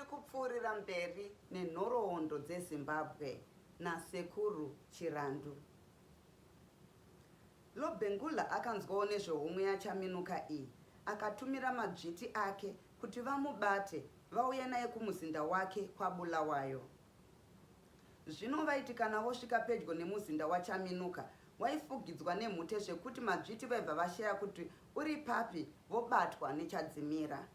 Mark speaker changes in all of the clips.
Speaker 1: kupfuurira mberi nenhoroondo dzeZimbabwe nasekuru Chirandu. Lobengula akanzwawo nezvehomwe yaChaminuka iyi, akatumira madzviti ake kuti vamubate vauye naye kumuzinda wake kwaBulawayo. Zvino vaiti kana vosvika pedyo nemuzinda waChaminuka, waifugidzwa nemhute zvekuti madzviti vaibva vashaya kuti uri papi vobatwa nechadzimira.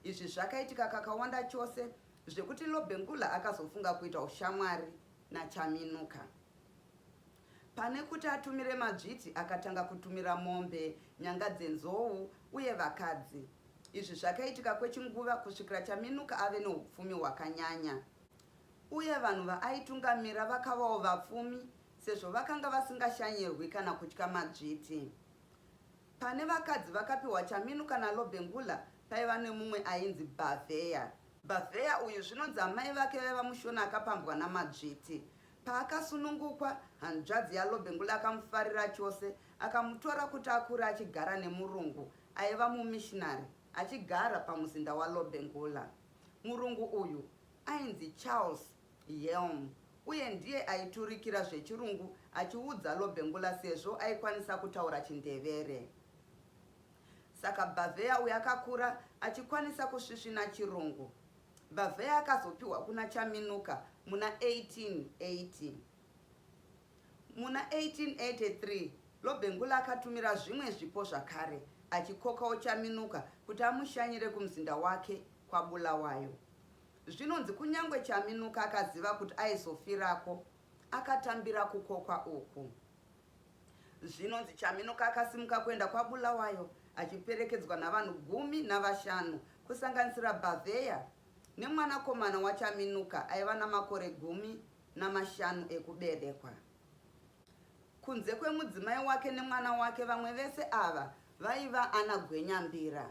Speaker 1: Izvi zvakaitika kakawanda chose zvekuti Lobengula akazofunga kuita ushamwari naChaminuka. Pane kuti atumire madzviti, akatanga kutumira mombe, nyanga dzenzou uye vakadzi. Izvi zvakaitika kwechinguva kusvikira Chaminuka ave neupfumi hwakanyanya. Uye vanhu vaaitungamira vakavawo vapfumi, sezvo vakanga vasingashanyirwi kana kutya madzviti. Pane vakadzi vakapiwa Chaminuka naLobengula paiva nemumwe ainzi Bhavheya. Bhavheya uyu zvinonzi amai vake vaiva mushona akapambwa namadzviti. Paakasunungukwa, hanzvadzi yaLobengula akamufarira chose, akamutora kuti akure achigara nemurungu aiva mumishinari, achigara pamuzinda waLobengula. Murungu uyu ainzi Charles Yelm, uye ndiye aiturikira zvechirungu achiudza Lobengula sezvo aikwanisa kutaura chiNdevere. Saka Bhavheya uyu akakura achikwanisa kusvisvina chirungu. Bhavheya akazopiwa kuna Chaminuka muna 1880. Muna 1883 Lobengula akatumira zvimwe zvipo zvakare, achikokawo Chaminuka kuti amushanyire kumuzinda wake kwaBulawayo. Zvinonzi kunyangwe Chaminuka akaziva kuti aizofirako, akatambira kukokwa uku. Zvinonzi Chaminuka akasimuka kuenda kwaBulawayo achiperekedzwa navanhu 15 kusanganisira Bhavheya nemwanakomana waChaminuka aiva namakore 15 ekuberekwa. Kunze kwemudzimai wake nemwana wake, vamwe vese ava vaiva ana gwenyambira.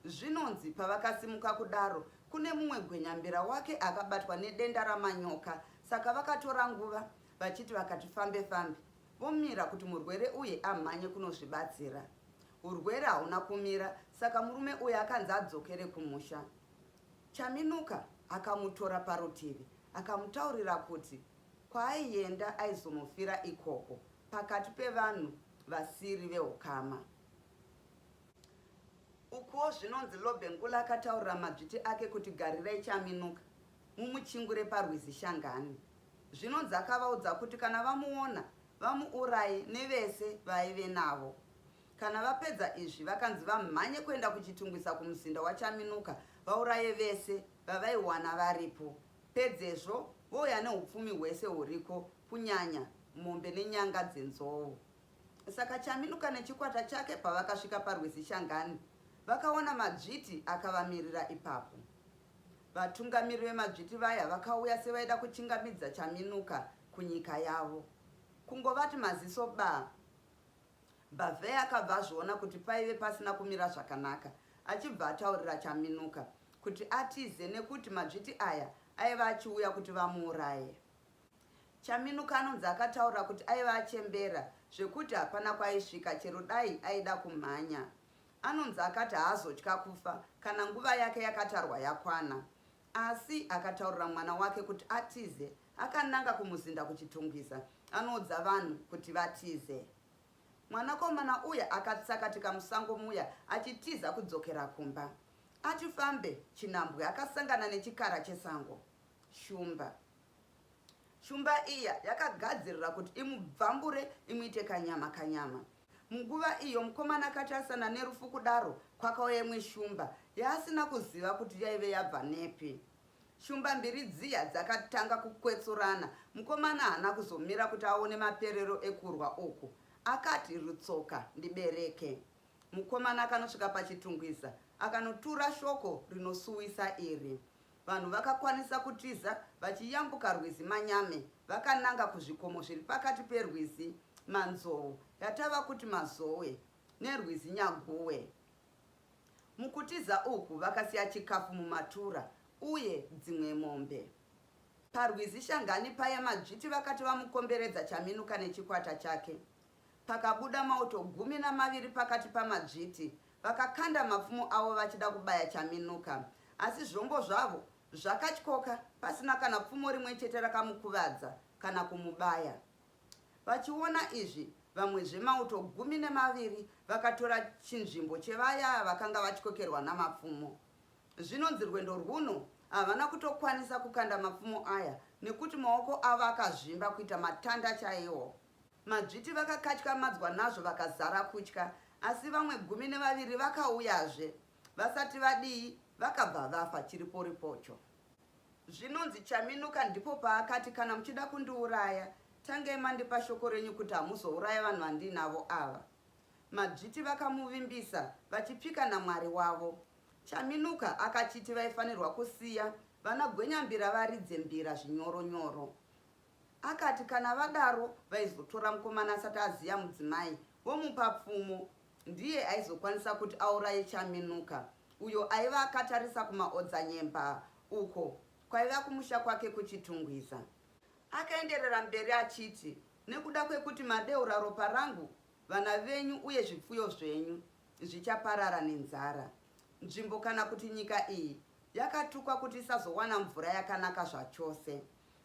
Speaker 1: Zvinonzi pavakasimuka kudaro, kune mumwe gwenyambira wake akabatwa nedenda ramanyoka, saka vakatora nguva vachiti vakati fambe-fambe, vomira kuti murwere uye amhanye kunozvibatsira. Urwere hauna kumira, saka murume uyu akanzi adzokere kumusha. Chaminuka akamutora parutivi, akamutaurira kuti kwaaienda aizonofira ikoko pakati pevanhu vasiri veukama. Ukuwo zvinonzi Lobengula akataurira madzviti ake kuti garirai Chaminuka mumuchingure parwizi Shangani. Zvinonzi akavaudza kuti kana vamuona vamuuraye nevese vaive navo. Kana vapedza izvi, vakanzi vamhanye kuenda kuchitungwisa kumuzinda waChaminuka vauraye vese vavaiwana varipo. Pedzezvo vouya neupfumi hwese huriko, kunyanya mombe nenyanga dzenzou. Saka Chaminuka nechikwata chake pavakasvika parwizi Shangani, vakaona madzviti akavamirira ipapo. Vatungamiri vemadzviti vaya vakauya sevaida kuchingamidza Chaminuka kunyika yavo. Kungovati maziso ba, Bhavheya akabva azviona kuti paive pasina kumira zvakanaka, achibva ataurira Chaminuka kuti atize nekuti madzviti aya aiva achiuya kuti vamuuraye. Chaminuka anonzi akataura kuti aiva achembera zvekuti hapana kwaisvika chero dai aida kumhanya. Anonzi akati haazotya kufa kana nguva yake yakatarwa yakwana. Asi akataurira mwana wake kuti atize, akananga kumuzinda kuchitungwisa, anoudza vanhu kuti vatize. Mwanakomana uya akatsakatika musango muya achitiza kudzokera kumba. Achifambe, chinhambwe akasangana nechikara chesango, shumba. Shumba iya yakagadzirira kuti imubvambure imuite kanyama. Munguva iyo mukomana akatasana nerufu kudaro, kwakauya imwe shumba yaasina kuziva kuti yaive yabva nepi. Shumba mbiri dziya dzakatanga kukwetsurana. Mukomana haana kuzomira kuti aone maperero ekurwa uku. Akati rutsoka ndibereke. Mukomana akanosvika pachitungwisa, akanotura shoko rinosuwisa iri. Vanhu vakakwanisa kutiza vachiyambuka rwizi Manyame, vakananga kuzvikomo zviri pakati perwizi Manzou, yatava kuti Mazowe, nerwizi Nyaguwe. Mukutiza uku vakasiya chikafu mumatura uye dzimwe mombe. Parwizi Shangani paya madzviti vakati vamukomberedza Chaminuka nechikwata chake. Pakabuda mauto 12 pakati pamadzviti, vakakanda mapfumo avo vachida kubaya Chaminuka. Asi zvombo zvavo zvakatyoka pasina kana pfumo rimwe chete rakamukuvadza kana kumubaya. Vachiona izvi, vamwe zvemauto 12 vakatora chinzvimbo chevaya vakanga vatyokerwa namapfumo. Zvinonzi rwendo rwuno havana kutokwanisa kukanda mapfumo aya nekuti maoko avo akazvimba kuita matanda chaiwo. Madzviti vakakatyamadzwa nazvo vakazara kutya, asi vamwe 12 vakauyazve. Vasati vadii, vakabva vafa chiriporipocho. Zvinonzi Chaminuka ndipo paakati, kana muchida kundiuraya, tangai mandipa shoko renyu kuti hamuzouraya vanhu vandinavo ava. Madzviti vakamuvimbisa vachipika naMwari wavo. Chaminuka akachiti vaifanirwa kusiya vana Gwenyambira varidze mbira zvinyoronyoro. Akati kana vadaro vaizotora mukomana asati aziya mudzimai vomupa pfumo, ndiye aizokwanisa kuti auraye Chaminuka, uyo aiva akatarisa kumaodzanyemba uko kwaiva kumusha kwake kuchitungwiza. Akaenderera mberi achiti, nekuda kwekuti madeura ropa rangu, vana venyu uye zvipfuyo zvenyu zvichaparara nenzara. Nzvimbo kana kuti nyika iyi yakatukwa kuti isazowana mvura yakanaka zvachose.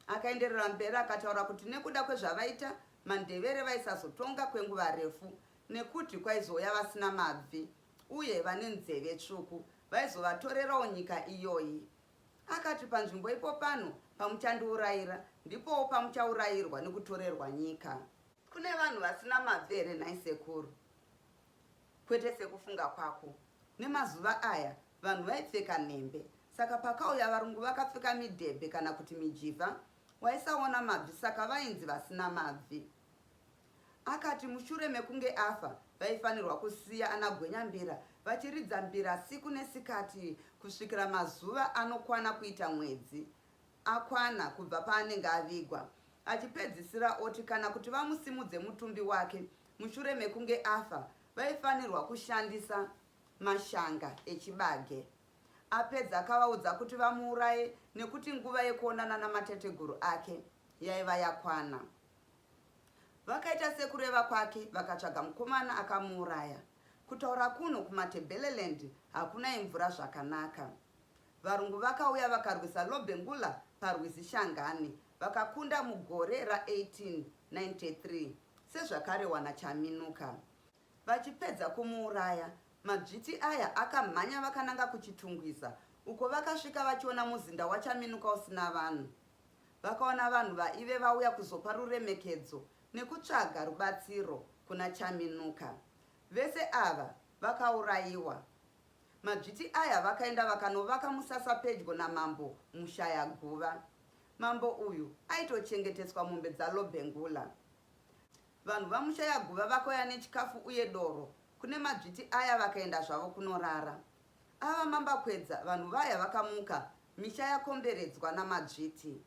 Speaker 1: Akaenderera mberi akataura kuti nekuda kwezvavaita, mandevere vaisazotonga kwenguva refu, nekuti kwaizouya vasina mabvi uye vane nzeve tsvuku vaizovatorerawo nyika iyoyi. Akati panzvimbo ipo pano pamuchandiurayira ndipo pamuchaurayirwa nekutorerwa nyika. Kune vanhu vasina mabvere nhai sekuru, kwete sekufunga kwako. Nemazuva aya vanhu vaipfeka nhembe, saka pakauya varungu vakapfeka midhebhe kana kuti mijivha, waisaona mabvi, saka vainzi vasina mabvi. Akati mushure mekunge afa vaifanirwa kusiya ana Gwenyambira vachiridza mbira siku nesikati kusvikira mazuva anokwana kuita mwedzi akwana kubva paanenge avigwa, achipedzisira oti kana kuti vamusimudze mutumbi wake mushure mekunge afa vaifanirwa kushandisa mashanga echibage. Apedza akavaudza kuti vamuuraye nekuti nguva yekuonana namatateguru ake yaiva yakwana. Vakaita sekureva kwake, vakatsvaga mukomana akamuuraya. Kutaura kuno kumaTebeleland hakuna imvura zvakanaka. Varungu vakauya vakarwisa Lobhengula parwizi Shangani, vakakunda mugore ra1893 sezvakarehwa naChaminuka. Vachipedza kumuuraya, madzviti aya akamhanya vakananga kuchitungwiza, uko vakasvika vachiona muzinda waChaminuka usina vanhu. Vakaona vanhu vaive vauya kuzopa ruremekedzo nekutsvaga rubatsiro kuna Chaminuka. Vese ava vakaurayiwa. Madzviti aya vakaenda vakanovaka musasa pedyo namambo Mushayaguva. Mambo uyu aitochengeteswa mombe dzaLobhengula. Vanhu vaMushayaguva vakauya nechikafu uye doro kune madzviti aya vakaenda zvavo kunorara. Ava mambakwedza vanhu vaya vakamuka, misha yakomberedzwa namadzviti.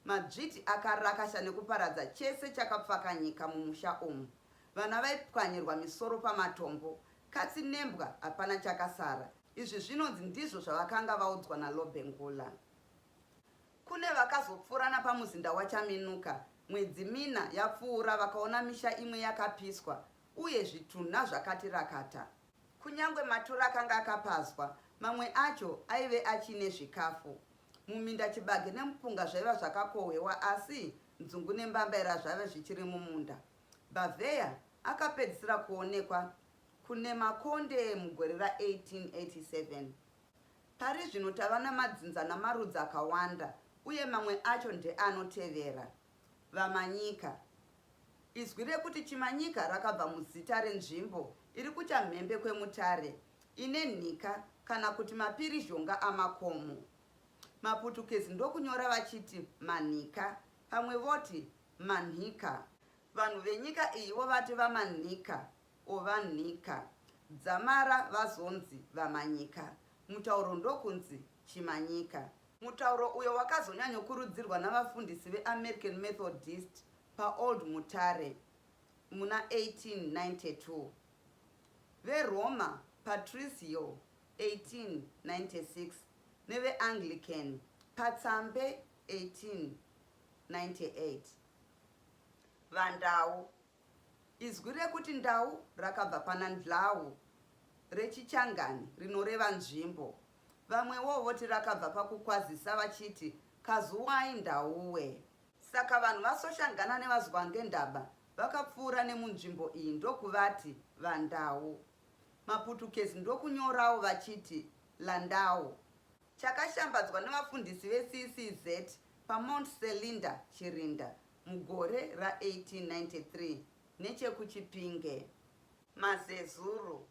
Speaker 1: Madzviti akarakasha nekuparadza chese chakapfaka nyika mumusha umu. Vana vaipwanyirwa misoro pamatombo, katsi nembwa hapana chakasara. Izvi zvinonzi ndizvo zvavakanga vaudzwa naLobhengula. Kune vakazopfurana pamuzinda waChaminuka, mwedzi mina yapfuura vakaona misha imwe yakapiswa uye zvitunha zvakati rakata. Kunyangwe maturu akanga akapazwa, mamwe acho aive achine zvikafu. Muminda chibage nemupunga zvaiva zvakakohwewa, asi nzungu nembambaira zvaiva zvichiri mumunda. Bhavheya akapedzisira kuonekwa kune makonde mugore ra1887. Pari zvino tava namadzinza namarudzi akawanda, uye mamwe acho ndeanotevera. Vamanyika. Izwi rekuti Chimanyika rakabva muzita renzvimbo iri kuchamhembe kweMutare, ine nhika kana kuti mapirizhonga amakomo. Maputukezi ndokunyora vachiti manhika, pamwe voti manhika. Vanhu venyika iyi vovati vamanhika ovanhika. Dzamara vazonzi vamanyika. Mutauro ndokunzi Chimanyika. Mutauro uyo wakazonyanyokurudzirwa navafundisi veAmerican Methodist paOld Mutare muna 1892. VeRoma Patricio 1896 neveAnglican Patsambe 1898. Vandau. Izwi rekuti ndau rakabva pana ndlau rechiChangani rinoreva nzvimbo. vamwewo voti rakabva pakukwazisa vachiti kazuwai ndauwe. Saka vanhu vasoshangana nevazwa ngendaba vakapfuura nemunzvimbo iyi ndokuvati vandau. Maputukezi ndokunyorawo vachiti landau. Chakashambadzwa nevafundisi veCCZ paMount Selinda Chirinda mugore ra1893 nechekuChipinge. Mazezuru.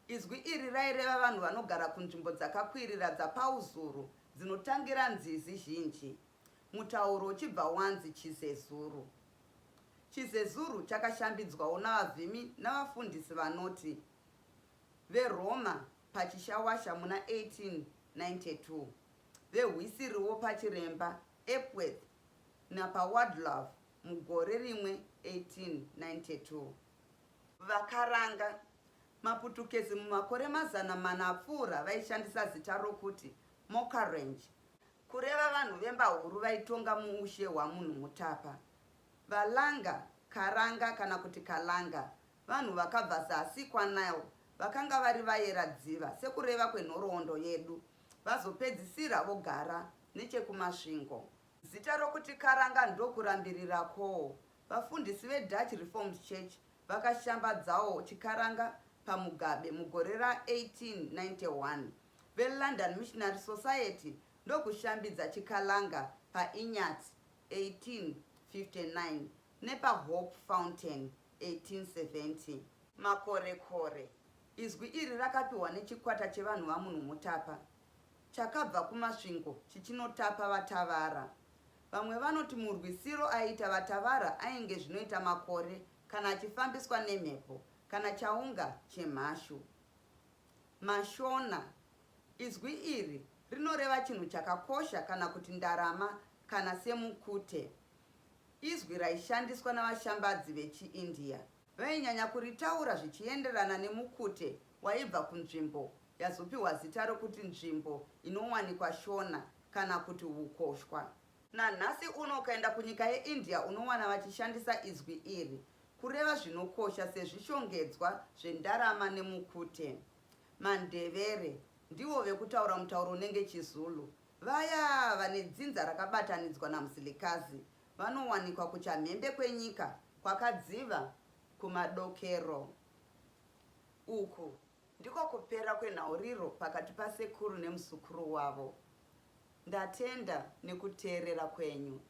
Speaker 1: Izwi iri raireva vanhu vanogara kunzvimbo dzakakwirira dzapauzuru dzinotangira nzizi zhinji. Mutauro uchibva wanzi Chizezuru. Chizezuru chakashambidzwawo navavhimi navafundisi vanoti veRoma pachishawasha muna 1892, vehwisiriwo pachiremba Epworth napaWardlove mugore rimwe 1892. Vakaranga. Maputukezi mumakore mazana mana apfuura vaishandisa zita rokuti Mokarange kureva vanhu vembahuru vaitonga muushe hwamunhu mutapa. Valanga, Karanga kana kuti Kalanga, vanhu vakabva zasi kwaNile vakanga vari vayera dziva sekureva kwenhoroondo yedu, vazopedzisira vogara nechekumasvingo. Zita rokuti Karanga ndokurambirirako. Vafundisi veDutch Reformed Church vakashambadzawo Chikaranga pamugabe mugore ra1891. VeLondon Missionary Society ndokushambidza Chikalanga paInyat 1859 nepaHope Fountain 1870. Makorekore. Izwi iri rakapiwa nechikwata chevanhu vamunhu mutapa chakabva kumasvingo chichinotapa vatavara. Vamwe vanoti murwisiro aiita vatavara ainge zvinoita makore kana achifambiswa nemhepo kana chaunga chemhashu. Mashona. Izwi iri rinoreva chinhu chakakosha kana kuti ndarama kana semukute. Izwi raishandiswa navashambadzi vechiIndia. Vainyanya kuritaura zvichienderana nemukute waibva kunzvimbo yazopiwa zita rokuti nzvimbo inowanikwa shona kana kuti ukoshwa. Nanhasi uno ukaenda kunyika yeIndia unowana vachishandisa izwi iri kureva zvinokosha sezvishongedzwa zvendarama nemukute. Mandevere ndivo vekutaura mutauro unenge Chizulu. Vaya vane dzinza rakabatanidzwa naMzilikazi vanowanikwa kuchamhembe kwenyika kwakadziva kumadokero. Uku ndiko kupera kwenhauriro pakati pasekuru nemuzukuru wavo. Ndatenda nekuteerera kwenyu.